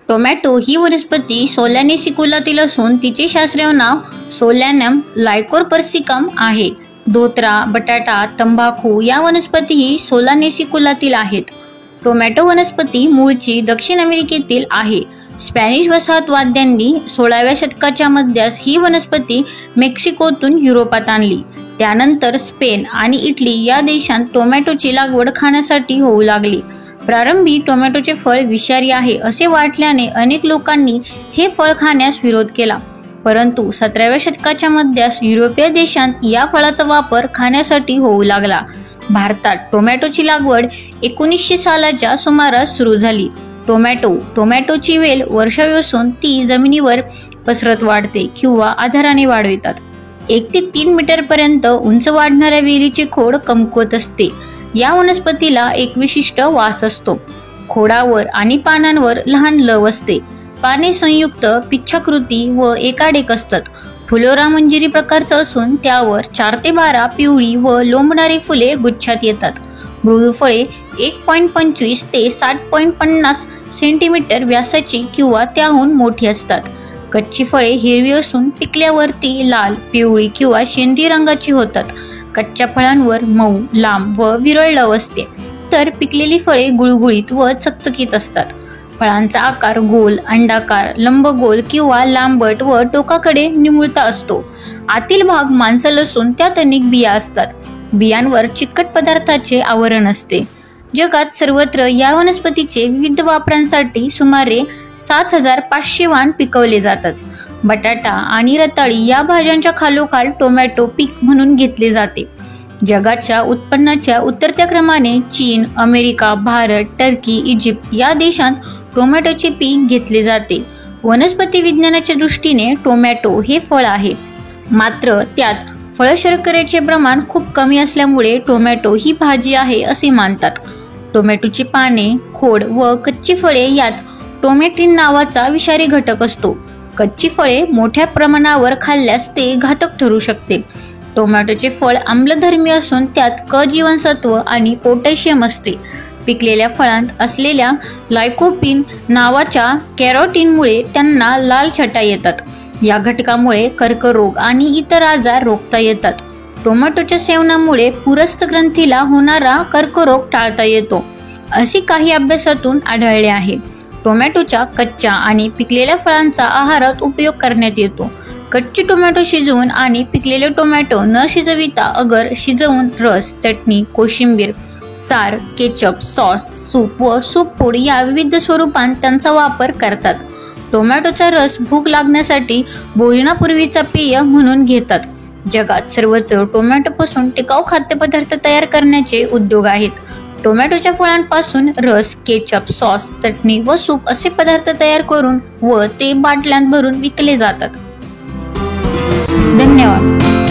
Tomato ही वनस्पती सोलॅनेसी कुलातील असून तिचे शास्त्रीय नाव सोलॅनम लायकोरपर्सिकम आहे. धोत्रा, बटाटा, तंबाखू या वनस्पतीही सोलानेसी कुलातील आहेत. टोमॅटो वनस्पती मूळची दक्षिण अमेरिकेतील आहे. स्पॅनिश वसाहतवाद्यांनी 16व्या शतकाच्या मध्यास ही वनस्पती मेक्सिकोतून युरोपात आणली. त्यानंतर स्पेन आणि इटली या देशांत टोमॅटोची लागवड खाण्यासाठी होऊ लागली. प्रारंभी टोमॅटोचे फळ विषारी आहे असे वाटल्याने अनेक लोकांनी हे फळ खाण्यास विरोध केला. परंतु 17व्या शतकाच्या मध्यास युरोपीय देशांत या फळाचा वापर खाण्यासाठी होऊ लागला. भारतात टोमॅटोची लागवड 1900 सालाच्या सुमारास सुरू झाली. टोमॅटोची वेल वर्षावी असून ती जमिनीवर पसरत वाढते किंवा आधाराने वाढवितात. 1 ते 3 मीटरपर्यंत उंच वाढणाऱ्या वेलीचे खोड कमकुवत असते. या वनस्पतीला एक विशिष्ट वास असतो. खोडावर आणि पानांवर लहान लव असते. पाने संयुक्त पिच्छाकृती व एकाडेक असतात. फ्लोरा मंजिरी प्रकारचं असून त्यावर 4 ते 12 पिवळी व लोंबणारी फुले गुच्छात येतात. मृदू फळे 1.25 ते 7.50 सेंटीमीटर व्यासाची किंवा त्याहून मोठी असतात. कच्ची फळे हिरवी असून पिकल्यावरती लाल, पिवळी किंवा शेंदी रंगाची होतात. कच्च्या फळांवर मऊ, लांब व विरळ लव असते, तर पिकलेली फळे गुळगुळीत व चकचकीत असतात. फळांचा आकार गोल, अंडाकार, लंबगोल किंवा लांबट व टोकाकडे निमुळता असतो. आतील भाग मांसल असून त्यात अनेक बिया असतात. बियांवर चिकट पदार्थाचे आवरण असते. जगात सर्वत्र या वनस्पतीचे विविध वापरांसाठी सुमारे 7500 वाण पिकवले जातात. बटाटा आणि रताळी या भाज्यांच्या खालोखाल टोमॅटो पीक म्हणून घेतले जाते. जगाच्या उत्पन्नाच्या उतरत्या क्रमाने चीन, अमेरिका, भारत, टर्की, इजिप्त या देशांत टोमॅटोचे पीक घेतले जाते. वनस्पती विज्ञानाच्या दृष्टीने टोमॅटो हे फळ आहे, मात्र त्यात फळशर्करेचे प्रमाण खूप कमी असल्यामुळे टोमॅटो ही भाजी आहे असे मानतात. टोमॅटोची पाने, खोड व कच्ची फळे यात टोमॅटिन नावाचा विषारी घटक असतो. कच्ची फळे मोठ्या प्रमाणावर खाल्ल्यास ते घातक ठरू शकते. टोमॅटोचे फळ आम्लधर्मी असून त्यात क जीवनसत्व आणि पोटॅशियम असते. पिकलेल्या फळांत असलेल्या लायकोपीन नावाच्या कॅरोटीनमुळे त्यांना लाल छटा येतात. या घटकामुळे कर्करोग आणि इतर आजार रोखता येतात. टोमॅटोच्या सेवनामुळे पुरस्थ ग्रंथीला होणारा कर्करोग टाळता येतो, असे काही अभ्यासातून आढळले आहे. टोमॅटोच्या कच्च्या आणि पिकलेल्या फळांचा आहारात उपयोग करण्यात येतो. कच्चे टोमॅटो शिजवून आणि पिकलेले टोमॅटो न शिजविता अगर शिजवून रस, चटणी, कोशिंबीर, सार, केचप, सॉस, सूप व सूपपूड या विविध स्वरूपात त्यांचा वापर करतात. टोमॅटोचा रस भूक लागण्यासाठी भोजनापूर्वीचा पेय म्हणून घेतात. जगात सर्वत्र टोमॅटोपासून टिकाऊ खाद्यपदार्थ तयार करण्याचे उद्योग आहेत. टोमॅटोच्या फळांपासून रस, केचप, सॉस, चटणी व सूप असे पदार्थ तयार करून व ते बाटल्यांत भरून विकले जातात. धन्यवाद.